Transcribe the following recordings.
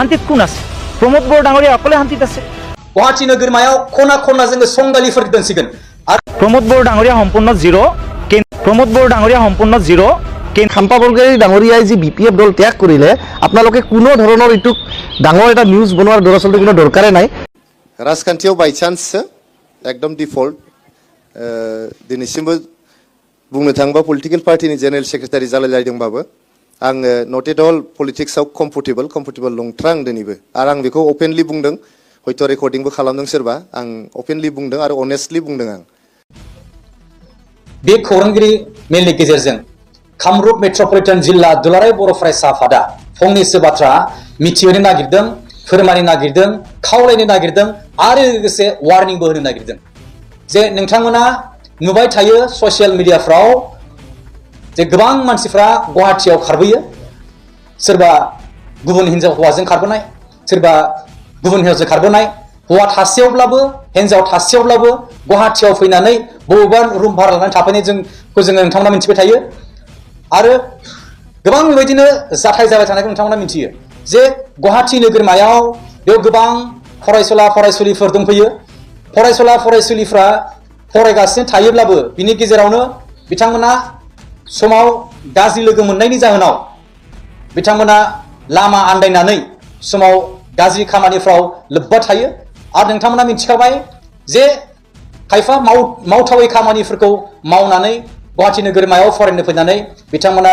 শান্তিত কোন আছে? प्रमोद बर डांगरिया अकले हान्तित আছে। गुवाहाटी नोगोरमायाव खना खना जोङो संगालिफोर दोनसिगोन आरो प्रमोद बर डांगरिया सम्पूर्ण जिरो। प्रमोद बर डांगरिया सम्पूर्ण जिरो। খাম্পা বৰগোহাঞি ডাঙৰীয়াই যি BPF দল ত্যাগ কৰিলে আপোনালোকে কোনো ধৰণৰ ইটোক ডাঙৰ এটা নিউজ বনোৱাৰ দৰাচলতে কোনো দৰকাৰে নাই। राजखान्थियाव बायचान्ससो एकदम डिफल्ट दिनैसिमबो बुंनो थाङोबा पलिटिकेल पार्टिनि जेनेरेल सेक्रेटारि जालायलायदोंबाबो आं नट एट अल पलिटिक्सआव कम्फर्टेबल नंथ्रा आं दिनैबो आरो आं बेखौ अपेनलि बुंदों हयथ' रेकर्डिंबो खालामदों सोरबा आं अपेनलि बुंदों आरो अनेस्टलि बुंदों आं बे खौरांगिरि मेलनि गेजेरजों कामरुप मेट्रपलिटन जिल्ला दुलाराय बर' फरायसा आफादा फंनैसो बाथ्रा मिथिहोनो नागिरदों फोरमायनो नागिरदों खावलायनो नागिरदों आरो लोगोसे वार्निंबो होनो नागिरदों जे नोंथांमोना नुबाय थायो ससियेल मिडियाफ्राव जे गोबां मानसिफ्रा गुवाहाटीयाव खारबोयो सोरबा गुबुन हिन्जाव हौवाजों खारबोनाय सोरबा गुबुन हिन्जावजों खारबोनाय हौवा थासेयावब्लाबो हिन्जाव थासेयावब्लाबो गुवाहाटीयाव फैनानै बबेबा रुम भारा लानानै थाफैनाय जोंखौ जोङो नोंथांमोना मिथिबाय थायो आरो गोबां बेबायदिनो जाथाय जाबाय थानायखौ नोंथांमोना मिथियो जे गुवाहाटी नोगोरमायाव बेयाव गोबां फरायसुला फरायसुलिफोर दंफैयो फरायसुला फरायसुलिफ्रा फरायगासिनो थायोब्लाबो बिनि गेजेरावनो बिथांमोना समाव गाज्रि लोगो मोननायनि जाहोनाव बिथांमोना लामा आन्दायनानै समाव गाज्रि खामानिफ्राव लोब्बा थायो आरो नोंथांमोना मिथिखाबाय जे खायफा मावथावै खामानिफोरखौ मावनानै गुवाहाटी नोगोरमायाव फरायनो फैनानै बिथांमोना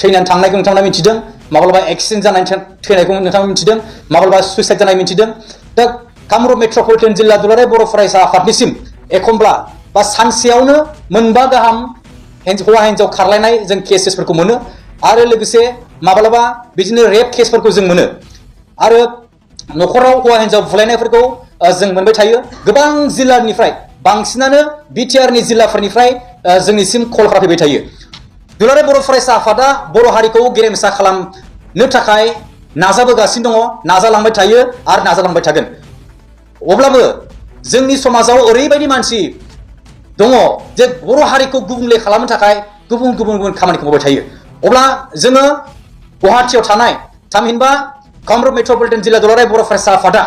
थैनानै थांनायखौ नोंथांमोना मिथिदों माब्लाबा एक्सिडेन्ट जानानै थैनायखौ नोंथांमोना मिथिदों माब्लाबा सुइसाइड जानाय मिथिदों दा कामरुप मेट्रपलिटन जिल्ला दुलाराय बर' फरायसा आफादनिसिम एखमब्ला बा सानसेयावनो मोनबा गाहाम हौवा हिन्जाव खारलायनाय जों केसेसफोरखौ मोनो आरो लोगोसे माब्लाबा बिदिनो रेप केसफोरखौ जों मोनो आरो न'खराव हौवा हिन्जाव बुलायनायफोरखौ जों मोनबाय थायो गोबां जिल्लानिफ्राय बांसिनानो बिटिआरनि जिल्लाफोरनिफ्राय जोंनिसिम कलफोरा फैबाय थायो दुलाराय बर' फरायसा आफादा बर' हारिखौ गेरेमसा खालामनो थाखाय नाजाबोगासिनो दङ नाजालांबाय थायो आरो नाजालांबाय थागोन अब्लाबो जोंनि समाजाव ओरैबायदि मानसि दङ जे बर' हारिखौ गुबुंले खालामनो थाखाय गुबुन खामानिखौ मावबाय थायो अब्ला जोङो गुवाहाटीयाव थानाय थामहिनबा कामरुप मेट्रपलिटन जिल्ला दुलाराय बर' फरायसा आफादा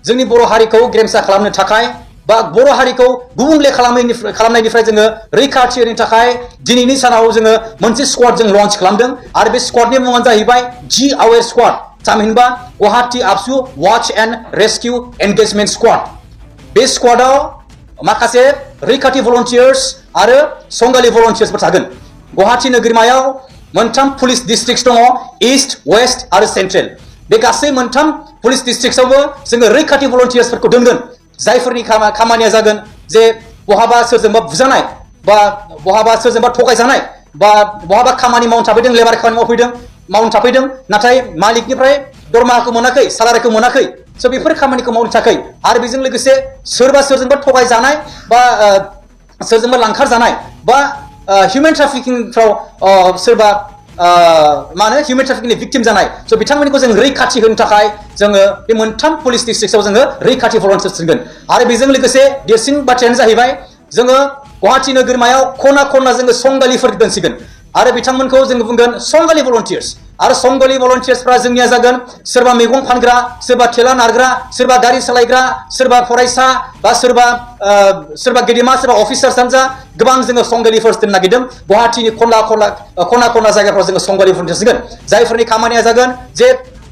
जोंनि बर' हारिखौ गेरेमसा खालामनो थाखाय बा बर' हारिखौ गुबुंले खालामनायनिफ्राय जोङो रैखाथि होनो थाखाय दिनैनि सानाव जोङो मोनसे स्क्वाड जों लन्च खालामदों आरो बे स्क्वाडनि मुङानो जाहैबाय जि आवेर स्क्वाड थामहिनबा गुवाहाटी आबसु वाच एन्ड रेस्किउ एंगेजमेंट स्क्वाड बे स्क्वाडाव माखासे रैखाथि भलन्टियार्स आरो संगालि भलन्टियार्सफोर थागोन गुवाहाटी नोगोरमायाव मोनथाम पुलिस डिस्ट्रिक्ट दङ ईस्ट वेस्ट आरो सेन्ट्रेल बे गासै मोनथाम पुलिस डिस्ट्रिक्टआवबो जोङो रैखाथि भलन्टियार्सफोरखौ दोनगोन जायफोरनि खामानिया जागोन जे बहाबा सोरजोंबा बुजानाय बा बहाबा सोरजोंबा थगायजानाय बा बहाबा खामानि मावनो थाफैदों लेबार खामानि मावनो थाफैदों नाथाय मालिकनिफ्राय दरमाहाखौ मोनाखै सालारिखौ मोनाखै स' बेफोर खामानिखौ मावनो थाखाय आरो बेजों लोगोसे सोरजोंबा थगायजानाय बा सोरजोंबा लांखार जानाय बा हिउमेन ट्राफिकिंफ्राव सोरबा हिउमेन ट्राफिकिंनि भिक्टिम जानाय स' बिथांमोनखौ जों रैखाथि होनो थाखाय जोङो बे मोनथाम पुलिस डिस्ट्रिक्टआव जोङो रैखाथि भलन्टियार्स दोनगोन आरो बेजों लोगोसे देरसिन बाथ्रायानो जाहैबाय जोङो गुवाहाटी नोगोरमायाव खना खना जोङो संगालिफोर दोनसिगोन आरो बिथांमोनखौ जोङो बुंगोन संगालि भलन्टियार्स आरो संगालि भलन्टियार्सफ्रा जोंनिया जागोन सोरबा मैगं फानग्रा सोरबा थेला नारग्रा सोरबा गारि सालायग्रा सोरबा फरायसा बा सोरबा गेदेमा सोरबा अफिसार्सआनो जा गोबां जोङो संगालिफोर दोननो नागिरदों गुवाहाटीनि खना खना जायगाफ्राव जोङो संगालि भलन्टियार्स दोनगोन जायफोरनि खामानिया जागोन जे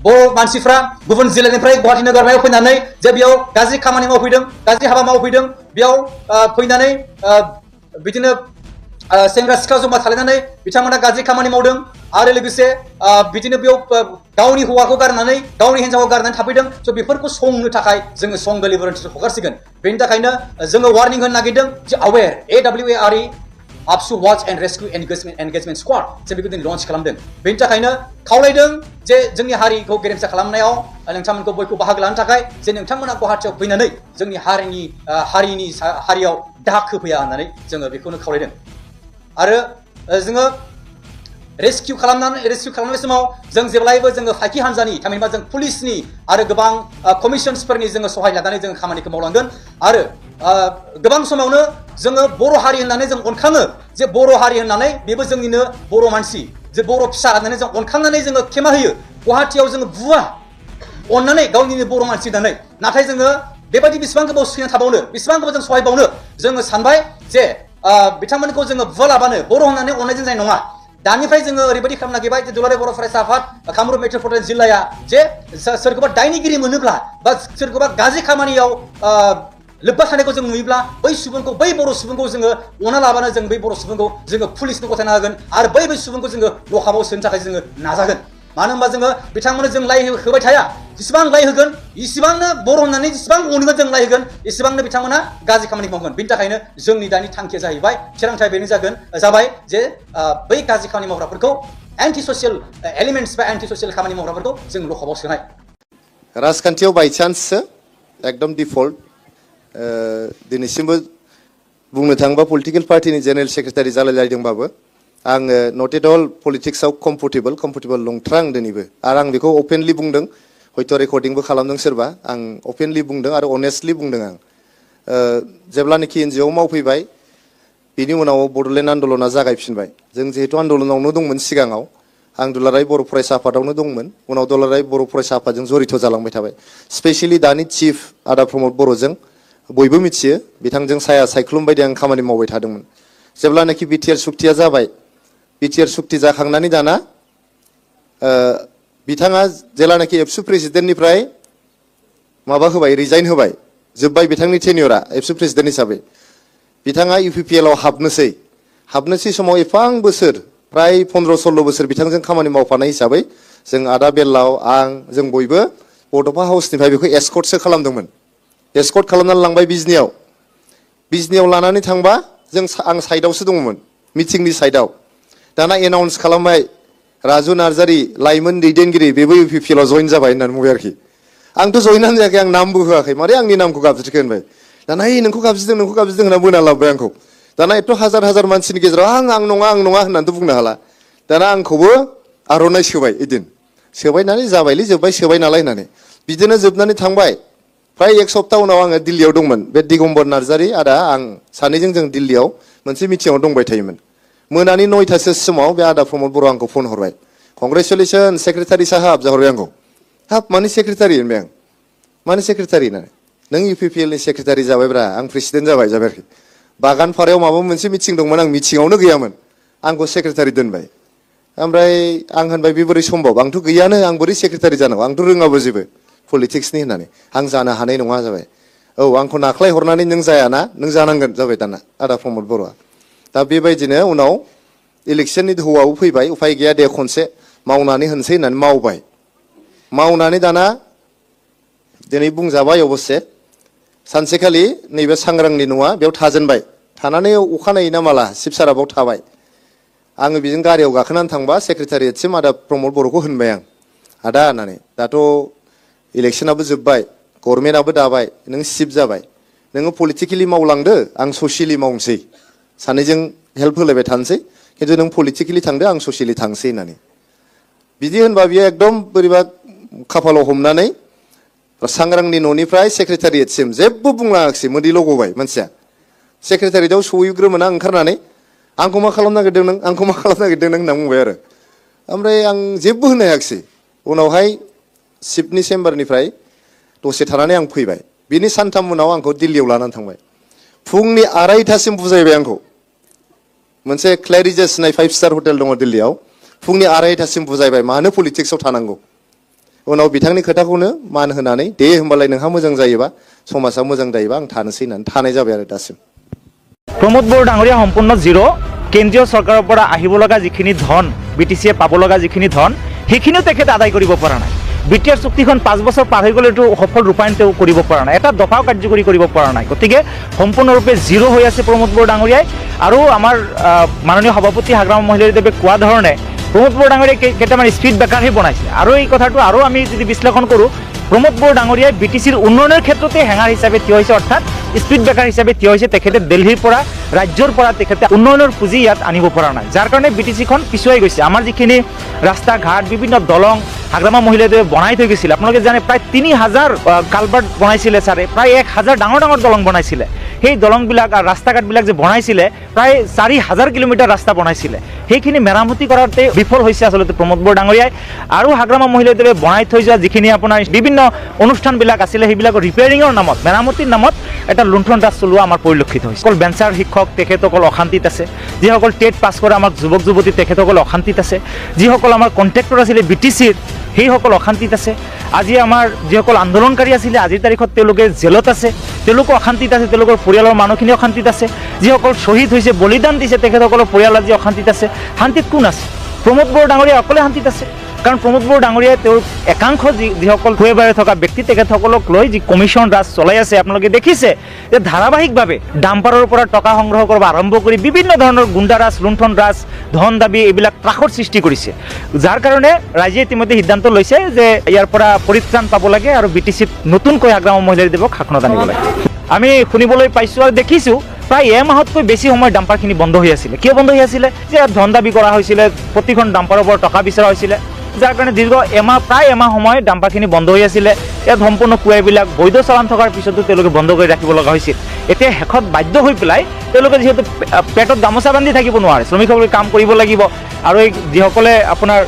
बर' मानसिफ्रा गुबुन जिल्लानिफ्राय गुवाहाटी नोगोरमायाव फैनानै जे बेयाव गाज्रि खामानि मावफैदों गाज्रि हाबा मावफैदों बेयाव फैनानै बिदिनो सेंग्रा सिख्ला जमा थालायनानै बिथांमोना गाज्रि खामानि मावदों आरो लोगोसे बिदिनो बेयाव गावनि हौवाखौ गारनानै गावनि हिन्जावखौ गारनानै थाफैदों स' बेफोरखौ संनो थाखाय जोङो संगालि भलन्टियार्स हगारसिगोन बेनि थाखायनो जोङो वार्निं होनो नागिरदों जे आवेर AWARE आबसु वाच एन्ड रेस्किउ एंगेजमेंट स्क्वाड जों बेखौ दिनै लन्च खालामदों बेनि थाखायनो खावलायदों जे जोंनि हारिखौ गेरेमसा खालामनायाव नोंथांमोनखौ बयखौ बाहागो लानो थाखाय जे नोंथांमोना गुवाहाटीयाव फैनानै जोंनि हारियाव दाखो फैया होननानै जोङो बेखौनो खावलायदों आरो जोङो रेस्किउ खालामनाय समाव जों जेब्लायबो जोङो फाइखि हान्जानि थामहिनबा जों पुलिसनि आरो गोबां कमिसन्सफोरनि जोङो सहाय लानानै जों खामानिखौ मावलांगोन आरो गोबां समावनो जोङो बर' हारि होननानै जों अनखाङो जे बर' हारि होननानै बेबो जोंनिनो बर' मानसि जे बर' फिसा होननानै जों अनखांनानै जोङो खेमा होयो गुवाहाटीयाव जोङो बुवा अन्नानै गावनिनो बर' मानसि होननानै नाथाय जोङो बेबायदि बेसेबां गोबाव सैना थाबावनो बेसेबां गोबाव जों सहायबावनो जोङो सानबाय जे बिथांमोनखौ जोङो बुवालाबानो बर' होननानै अननायजों जानाय नङा दानिफ्राय जोङो ओरैबायदि खालामनो नागिरबाय जे दुलाराय बर' फरायसा आफाद कामरुप मेट्रपलिटन जिल्लाया जे सोरखौबा दायनिगिरि मोनोब्ला बा सोरखौबा गाज्रि खामानियाव लोब्बा थानायखौ जों नुयोब्ला बै सुबुंखौ बै बर' सुबुंखौ जोङो अना लाबानो जों बै बर' सुबुंखौ जोङो पुलिसनो गथायना होगोन आरो बै सुबुंखौ जोङो लकाबाव सोनो थाखाय जोङो नाजागोन मानो होनबा जोङो बिथांमोननो जों लाय होबाय थाया जेसेबां लाय होगोन इसेबांनो बर' होननानै जेसेबां अनगोन जों लाय होगोन एसेबांनो बिथांमोना गाज्रि खामानि मावगोन बिनि थाखायनो जोंनि दानि थांखिया जाहैबाय थिरांथाया बेनो जाबाय जे बै गाज्रि खामानि मावग्राफोरखौ एन्टि ससियेल एलिमेन्टस बा एन्टि ससियेल खामानि मावग्राफोरखौ जों लकाबाव सोनाय राजखान्थियाव बायचान्ससो एकदम डिफल्ट दिनैसिमबो बुंनो थाङोबा पलिटिकेल पार्टिनि जेनेरेल सेक्रेटारि जालायलायदोंबाबो आङो नट एट अल पलिटिक्सआव कम्फर्टेबल नंथ्रा आं दिनैबो आरो आं बेखौ अपेनलि बुंदों हयथ' रेकर्डिंबो खालामदों सोरबा आं अपेनलि बुंदों आरो अनेस्टलि बुंदों आं जेब्लानोखि एनजिअ मावफैबाय बिनि उनाव बड'लेण्ड आन्दलना जागायफिनबाय जों जिहेतु आन्दलनावनो दंमोन सिगाङाव आं दुलाराय बर' फरायसा आफादावनो दंमोन उनाव दुलाराय बर' फरायसा आफादजों जरित जालांबाय थाबाय स्पेसियेलि दानि चिफ आदा प्रमद बर'जों बयबो मिथियो बिथांजों साया सायख्लुम बायदि आं खामानि मावबाय थादोंमोन जेब्लानोखि बिटिआर सुक्तिया जाबाय बिटिआर सुक्ति जाखांनानै दाना बिथाङा जेलानाखि एबसु प्रेसिडेन्टनिफ्राय माबा होबाय रिजाइन होबाय जोब्बाय बिथांनि टेनियरा एबसु प्रेसिडेन्ट हिसाबै बिथाङा इउपिपिएलआव हाबनोसै समाव एफां बोसोर प्राय 15-16 बोसोर बिथांजों खामानि मावफानाय हिसाबै जों आदा बेल्लाव आं जों बयबो बड'फा हाउसनिफ्राय बेखौ एस्कर्टसो खालामदोंमोन एस्कर्ट खालामनानै लांबाय बिजनियाव लानानै थांबा आं साइडआवसो दङमोन मिटिंनि साइडआव दाना एनाउन्स खालामबाय राजु नार्जारि लाइमोन दैदेनगिरि बेबो इउपिपिएलआव जइन जाबाय होननानै बुंबाय आरोखि आंथ' जइनानो जायाखै आं नामबो होआखै मारै आंनि नामखौ गाबज्रिखो होनबाय दाना नोंखौ गाबज्रिदों होनना बोना लाबोबाय आंखौ दाना एथ' हाजार मानसिनि गेजेराव आं नङा होननानैथ' बुंनो हाला दाना आंखौबो आर'नाइ सोबाय इदिन सोबाय नालाय जाबायलै जोब्बाय सोबाय नालाय होननानै बिदिनो जोबनानै थांबाय प्राय एक सप्ता उनाव आङो दिल्लीयाव दंमोन बे दिगम्बर नार्जारि आदा आं सानैजों जों दिल्लीयाव मोनसे मिटिंआव दंबाय थायोमोन मोनानि 9टासो समाव बे आदा प्रमद बर' आंखौ फन हरबाय कंग्रेचुलेसन सेक्रेटारि साहाब जाहरबाय आंखौ हाब मानि सेक्रेटारि होनबाय आं मानि सेक्रेटारि होननानै नों इउपिपिएलनि सेक्रेटारि जाबायब्रा आं प्रेसिडेन्ट जाबाय आरोखि बागानपारायाव माबा मोनसे मिटिं दंमोन आं मिटिंआवनो गैयामोन आंखौ सेक्रेटारि दोनबाय ओमफ्राय आं होनबाय बे बोरै सम्भब आंथ' गैयानो आं बोरै सेक्रेटारि जानांगौ आंथ' रोङाबो जेबो पलिटिक्सनि होननानै आं जानो हानाय नङा जाबाय औ आंखौ नाख्लाय हरनानै नों जायाना नों जानांगोन जाबाय दाना आदा प्रमद बर'आ दा बेबायदिनो उनाव इलेक्सननि दोहौआबो फैबाय उफाय गैया दे खनसे मावनानै होनसै होननानै मावनानै दाना दिनै बुंजाबाय अबस्से सानसेखालि नैबे सांग्रांनि न'आ बेयाव थाजेनबाय थानानै अखानायै ना माला चिफ सारा बाव थाबाय आङो बेजों गारियाव गाखोनानै थांबा सेक्रेटारियेटसिम आदा प्रमद बर'खौ होनबाय आं आदा होननानै दाथ' इलेक्सनाबो जोब्बाय गभर्नमेन्टआबो दाबाय नों चिफ जाबाय नोङो पलिटिकेलि मावलांदो आं ससियेलि मावनोसै सानैजों हेल्प होलायबाय थानोसै खिन्थु नों पलिटिकेलि थांदो आं ससियेलि थांसै होननानै बिदि होनबा बियो एकदम बोरैबा खाफालाव हमनानै सांग्रांनि न'निफ्राय सेक्रेटारियेटसिम जेबो बुंलाङाखिसै मोदैल' गबाय मानसिया सेक्रेटारियेटआव सहैग्रोमोन आं ओंखारनानै आंखौ मा खालामनो नागिरदों नों होनना बुंबाय आरो ओमफ्राय आं जेबो होननो हायाखिसै उनावहाय चिफनि चेम्बारनिफ्राय दसे थानानै आं फैबाय बिनि सानथाम उनाव आंखौ दिल्लीयाव लानानै थांबाय फुंनि 2:30सिम बुजायबाय आंखौ मोनसे क्लेरिजेस होननाय 5-स्टार हटेल दङ दिल्लीयाव फुंनि 2:30सिम बुजायबाय मानो पलिटिक्सआव थानांगौ उनाव बिथांनि खोथाखौनो मान होनानै दे होमबालाय नोंहा मोजां जायोबा समाजा मोजां जायोबा आं थानोसै होननानै थानाय जाबाय आरो दासिम प्रमोद बर' डाঙरीया सम्पूर्ण जिरो केन्द्रीय सरकाৰৰ পৰা আহিব লগা যিখিনি ধন বিটিচিয়ে পাব লগা যিখিনি ধন সেইখিনিও তেখেতে আদায় কৰিব পৰা নাই বিটিআৰ চুক্তিখন 5 বছৰ পাৰ হৈ গ'লেতো সফল ৰূপায়ণ তেওঁ কৰিব পৰা নাই এটা দফাও কাৰ্যকৰী কৰিব পৰা নাই গতিকে সম্পূৰ্ণৰূপে জিৰো হৈ আছে প্ৰমোদ বৰ ডাঙৰীয়াই আৰু আমাৰ মাননীয় সভাপতি হাগ্ৰাম মহিলাদেৱে কোৱা ধৰণে প্ৰমোদ বৰ ডাঙৰীয়াই কেইটামান স্পীড ব্ৰেকাৰহে বনাইছে আৰু এই কথাটো আৰু আমি যদি বিশ্লেষণ কৰোঁ প্ৰমোদ বৰ ডাঙৰীয়াই বিটিচিৰ উন্নয়নৰ ক্ষেত্ৰতে হেঙাৰ হিচাপে থিয় হৈছে অৰ্থাৎ স্পীড ব্ৰেকাৰ হিচাপে থিয় হৈছে তেখেতে দিল্লীৰ পৰা ৰাজ্যৰ পৰা তেখেতে উন্নয়নৰ পুঁজি ইয়াত আনিব পৰা নাই যাৰ কাৰণে বিটিচিখন পিছুৱাই গৈছে আমাৰ যিখিনি ৰাস্তা ঘাট বিভিন্ন দলং হাগ্ৰামা মহিলাদেৱে বনাই থৈ গৈছিল আপোনালোকে জানে প্ৰায় 3000 কালভাৰ্ট বনাইছিলে ছাৰে প্ৰায় 1000 ডাঙৰ দলং বনাইছিলে সেই দলংবিলাক আৰু ৰাস্তা ঘাটবিলাক যে বনাইছিলে প্ৰায় 4000 কিলোমিটাৰ ৰাস্তা বনাইছিলে সেইখিনি মেৰামতি কৰাতে বিফল হৈছে আচলতে প্ৰমোদ বড়ো ডাঙৰীয়াই। আৰু হাগ্ৰামা মহিলা দলে বনাই থৈ যোৱা যিখিনি আপোনাৰ বিভিন্ন অনুষ্ঠানবিলাক আছিলে সেইবিলাকৰ ৰিপেয়াৰিঙৰ নামত, মেৰামতিৰ নামত এটা লুণ্ঠন ৰাজ চলোৱা আমাৰ পৰিলক্ষিত হৈছে। অকল বেঞ্চাৰ শিক্ষক তেখেতসকল অশান্তিত আছে, যিসকল টেট পাছ কৰা আমাৰ যুৱক যুৱতী তেখেতসকল অশান্তিত আছে, যিসকল আমাৰ কণ্ট্ৰেক্টৰ আছিলে BTCৰ সেইসকল অশান্তিত আছে, আজি আমাৰ যিসকল আন্দোলনকাৰী আছিলে আজিৰ তাৰিখত তেওঁলোকে জেলত আছে, তেওঁলোকো অশান্তিত আছে, তেওঁলোকৰ পৰিয়ালৰ মানুহখিনি অশান্তিত আছে, যিসকল শ্বহীদ হৈছে বলিদান দিছে তেখেতসকলৰ পৰিয়াল আজি অশান্তিত আছে। শান্তিত কোন আছে? প্ৰমোদ বড়ো ডাঙৰীয়া অকলে শান্তিত আছে। কাৰণ প্ৰমোদ বড়ো ডাঙৰীয়াই তেওঁৰ একাংশ যিসকল ভুৱে বাৰে থকা ব্যক্তি তেখেতসকলক লৈ যি কমিশ্যন ৰাজ চলাই আছে, আপোনালোকে দেখিছে যে ধাৰাবাহিকভাৱে ডাম্পাৰৰ পৰা টকা সংগ্ৰহ কৰিব আৰম্ভ কৰি বিভিন্ন ধৰণৰ গুণ্ডাৰাজ, লুণ্ঠন ৰাজ, ধন দাবী এইবিলাক ত্ৰাসৰ সৃষ্টি কৰিছে, যাৰ কাৰণে ৰাইজে ইতিমধ্যে সিদ্ধান্ত লৈছে যে ইয়াৰ পৰা পৰিত্ৰাণ পাব লাগে আৰু BTCত নতুনকৈ হাগ্ৰামা মহিলাদেৱক শাসনত আনিব লাগে। আমি শুনিবলৈ পাইছোঁ আৰু দেখিছোঁ প্ৰায় এমাহতকৈ বেছি সময় ডাম্পাৰখিনি বন্ধ হৈ আছিলে। কিয় বন্ধ হৈ আছিলে? যে ধন দাবী কৰা হৈছিলে, প্ৰতিখন ডাম্পাৰৰ পৰা টকা বিচৰা হৈছিলে, যাৰ কাৰণে দীৰ্ঘ প্ৰায় এমাহ সময় ডাম্পাৰখিনি বন্ধ হৈ আছিলে। ইয়াত সম্পূৰ্ণ কুৱাইবিলাক বৈধ চালান থকাৰ পিছতো তেওঁলোকে বন্ধ কৰি ৰাখিব লগা হৈছিল। এতিয়া শেষত বাধ্য হৈ পেলাই তেওঁলোকে যিহেতু পেটত গামোচা বান্ধি থাকিব নোৱাৰে, শ্ৰমিকসকলে কাম কৰিব লাগিব, আৰু এই যিসকলে আপোনাৰ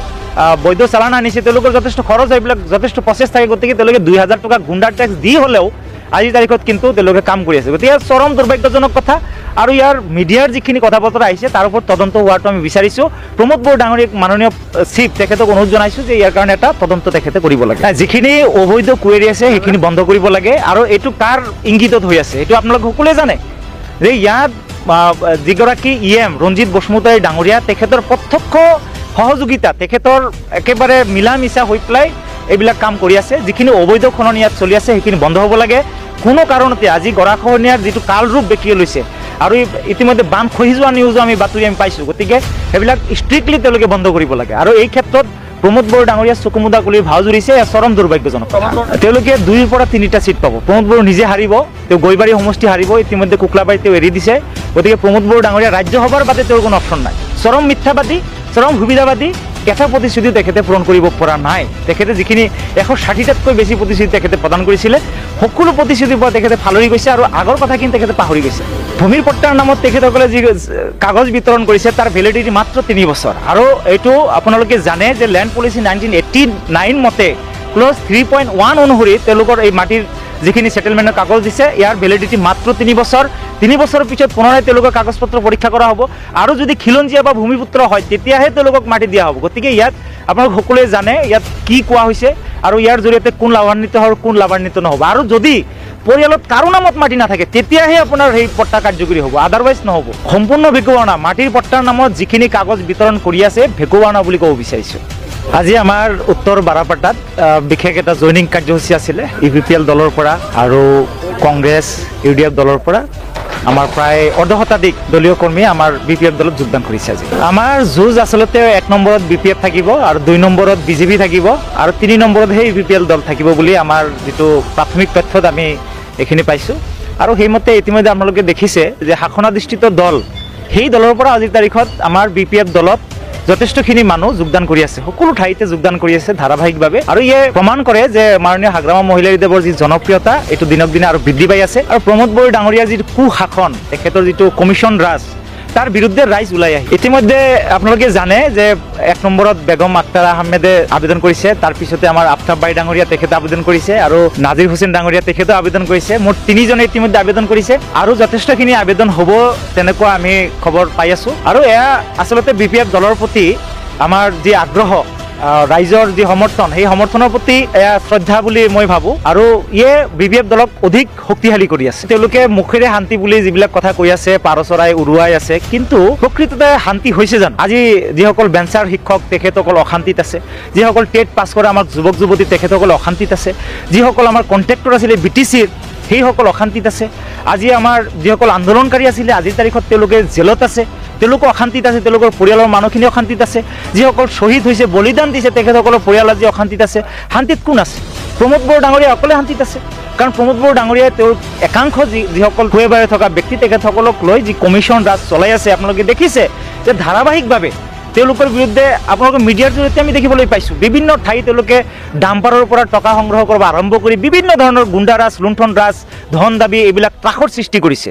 বৈধ চালান আনিছে তেওঁলোকৰ যথেষ্ট খৰচ, এইবিলাক যথেষ্ট প্ৰচেছ থাকে, গতিকে তেওঁলোকে 2000 টকা গুণ্ডাৰ টেক্স দি হ'লেও আজিৰ তাৰিখত কিন্তু তেওঁলোকে কাম কৰি আছে। গতিকে চৰম দুৰ্ভাগ্যজনক কথা। আৰু ইয়াৰ মিডিয়াৰ যিখিনি কথা বতৰা আহিছে তাৰ ওপৰত তদন্ত হোৱাটো আমি বিচাৰিছোঁ। প্ৰমোদ বড়ো ডাঙৰীয়াক মাননীয় চিফ তেখেতক অনুৰোধ জনাইছোঁ যে ইয়াৰ কাৰণে এটা তদন্ত তেখেতে কৰিব লাগে। যিখিনি অবৈধ কুৱেৰী আছে সেইখিনি বন্ধ কৰিব লাগে। আৰু এইটো কাৰ ইংগিতত হৈ আছে এইটো আপোনালোকে সকলোৱে জানে যে ইয়াত যিগৰাকী EM ৰঞ্জিত বসুমতাৰী ডাঙৰীয়া তেখেতৰ প্ৰত্যক্ষ সহযোগিতা, তেখেতৰ একেবাৰে মিলা মিছা হৈ পেলাই এইবিলাক কাম কৰি আছে। যিখিনি অবৈধ খনন ইয়াত চলি আছে সেইখিনি বন্ধ হ'ব লাগে। কোনো কাৰণতে আজি গৰাখহনীয়াৰ যিটো কালৰূপ বেকিয়ে লৈছে আৰু ইতিমধ্যে বান্ধ খহি যোৱা নিউজো আমি বাতৰি পাইছোঁ, গতিকে সেইবিলাক ষ্ট্ৰিক্টলি তেওঁলোকে বন্ধ কৰিব লাগে। আৰু এই ক্ষেত্ৰত প্ৰমোদ বড়ো ডাঙৰীয়া চকুমুদা কুলিৰ ভাও জুৰিছে, চৰম দুৰ্ভাগ্যজনক। তেওঁলোকে 2ৰ পৰা 3টা ছিট পাব। প্ৰমোদ বড়ো নিজে হাৰিব, তেওঁ গৈবাৰী সমষ্টি হাৰিব, ইতিমধ্যে কুকলাবাৰী তেওঁ এৰি দিছে। গতিকে প্ৰমোদ বড়ো ডাঙৰীয়া ৰাজ্যসভাৰ বাদে তেওঁৰ কোনো অপশ্যন নাই। চৰম মিথ্যাবাদী, চৰম সুবিধাবাদী, এটা প্ৰতিশ্ৰুতিও তেখেতে পূৰণ কৰিব পৰা নাই। তেখেতে যিখিনি 160টাতকৈ বেছি প্ৰতিশ্ৰুতি তেখেতে প্ৰদান কৰিছিলে, সকলো প্ৰতিশ্ৰুতিৰ পৰা তেখেতে ফালৰি গৈছে আৰু আগৰ কথাখিনি তেখেতে পাহৰি গৈছে। ভূমিৰ পট্টাৰ নামত তেখেতসকলে যি কাগজ বিতৰণ কৰিছে তাৰ ভেলিডিটি মাত্ৰ 3 বছৰ। আৰু এইটো আপোনালোকে জানে যে লেণ্ড পলিচি 1989 মতে ক্লজ 3.1 অনুসৰি তেওঁলোকৰ এই মাটিৰ যিখিনি সেটেলমেণ্টৰ কাগজ দিছে ইয়াৰ ভেলিডিটি মাত্ৰ 3 বছৰ। 3 বছৰৰ পিছত পুনৰাই তেওঁলোকৰ কাগজ পত্ৰ পৰীক্ষা কৰা হ'ব, আৰু যদি খিলঞ্জীয়া বা ভূমিপুত্ৰ হয় তেতিয়াহে তেওঁলোকক মাটি দিয়া হ'ব। গতিকে ইয়াত আপোনালোক সকলোৱে জানে ইয়াত কি কোৱা হৈছে আৰু ইয়াৰ জৰিয়তে কোন লাভান্বিত হয় কোন লাভান্বিত নহ'ব। আৰু যদি পৰিয়ালত কাৰো নামত মাটি নাথাকে তেতিয়াহে আপোনাৰ সেই পট্টা কাৰ্যকৰী হ'ব, আদাৰৱাইজ নহ'ব। সম্পূৰ্ণ ভেকুৱানা মাটিৰ পট্টাৰ নামত যিখিনি কাগজ বিতৰণ কৰি আছে ভেকুৱানা বুলি ক'ব বিচাৰিছোঁ। আজি আমাৰ উত্তৰ বাৰাপাটাত বিশেষ এটা জইনিং কাৰ্যসূচী আছিলে UPPL দলৰ পৰা আৰু কংগ্ৰেছ UDF দলৰ পৰা। আমাৰ প্ৰায় অৰ্ধশতাধিক দলীয় কৰ্মী আমাৰ BPF দলত যোগদান কৰিছে। আজি আমাৰ যুঁজ আচলতে 1 নম্বৰত BPF থাকিব আৰু 2 নম্বৰত BJP থাকিব আৰু 3 নম্বৰত সেই UPPL দল থাকিব বুলি আমাৰ যিটো প্ৰাথমিক তথ্যত আমি এইখিনি পাইছোঁ। আৰু সেইমতে ইতিমধ্যে আপোনালোকে দেখিছে যে শাসনাধিষ্ঠিত দল সেই দলৰ পৰা আজিৰ তাৰিখত আমাৰ BPF দলত যথেষ্টখিনি মানুহ যোগদান কৰি আছে, সকলো ঠাইতে যোগদান কৰি আছে ধাৰাবাহিকভাৱে। আৰু ইয়ে প্ৰমাণ কৰে যে মাননীয় হাগ্ৰামা মহিলাদেৱৰ যি জনপ্ৰিয়তা এইটো দিনক দিনে আৰু বৃদ্ধি পাই আছে। আৰু প্ৰমোদ বড়ো ডাঙৰীয়াৰ যিটো কুশাসন, তেখেতৰ যিটো কমিশ্যন ৰাজ, তাৰ বিৰুদ্ধে ৰাইজ ওলাই আহে। ইতিমধ্যে আপোনালোকে জানে যে 1 নম্বৰত বেগম আখতাৰ আহমেদে আবেদন কৰিছে, তাৰপিছতে আমাৰ আফতাব বাই ডাঙৰীয়া তেখেতে আবেদন কৰিছে, আৰু নাজিৰ হুছেইন ডাঙৰীয়া তেখেতেও আবেদন কৰিছে। মুঠ 3জনে ইতিমধ্যে আবেদন কৰিছে আৰু যথেষ্টখিনি আবেদন হ'ব তেনেকুৱা আমি খবৰ পাই আছোঁ। আৰু এয়া আচলতে BPF দলৰ প্ৰতি আমাৰ যি আগ্ৰহ, ৰাইজৰ যি সমৰ্থন, সেই সমৰ্থনৰ প্ৰতি এয়া শ্ৰদ্ধা বুলি মই ভাবোঁ। আৰু ইয়ে BPF দলক অধিক শক্তিশালী কৰি আছে। তেওঁলোকে মুখেৰে শান্তি বুলি যিবিলাক কথা কৈ আছে, পাৰ চৰাই উৰুৱাই আছে, কিন্তু প্ৰকৃততে শান্তি হৈছে জানো? আজি যিসকল বেঞ্চাৰ শিক্ষক তেখেতসকল অশান্তিত আছে, যিসকল টেট পাছ কৰা আমাৰ যুৱক যুৱতী তেখেতসকল অশান্তিত আছে, যিসকল আমাৰ কণ্ট্ৰেক্টৰ আছিলে BTCৰ সেইসকল অশান্তিত আছে, আজি আমাৰ যিসকল আন্দোলনকাৰী আছিলে আজিৰ তাৰিখত তেওঁলোকে জেলত আছে, তেওঁলোকো অশান্তিত আছে, তেওঁলোকৰ পৰিয়ালৰ মানুহখিনি অশান্তিত আছে, যিসকল শ্বহীদ হৈছে বলিদান দিছে তেখেতসকলৰ পৰিয়াল আজি অশান্তিত আছে। শান্তিত কোন আছে? প্ৰমোদ বড়ো ডাঙৰীয়া অকলে শান্তিত আছে। কাৰণ প্ৰমোদ বড়ো ডাঙৰীয়াই তেওঁৰ একাংশ যিসকল ভুৱে বাৰে থকা ব্যক্তি তেখেতসকলক লৈ যি কমিশ্যন ৰাজ চলাই আছে, আপোনালোকে দেখিছে যে ধাৰাবাহিকভাৱে তেওঁলোকৰ বিৰুদ্ধে আপোনালোকৰ মিডিয়াৰ জৰিয়তে আমি দেখিবলৈ পাইছোঁ বিভিন্ন ঠাই তেওঁলোকে ডাম্পাৰৰ পৰা টকা সংগ্ৰহ কৰিব আৰম্ভ কৰি বিভিন্ন ধৰণৰ গুণ্ডাৰাজ, লুণ্ঠন ৰাজ, ধন দাবী এইবিলাক ত্ৰাসৰ সৃষ্টি কৰিছে।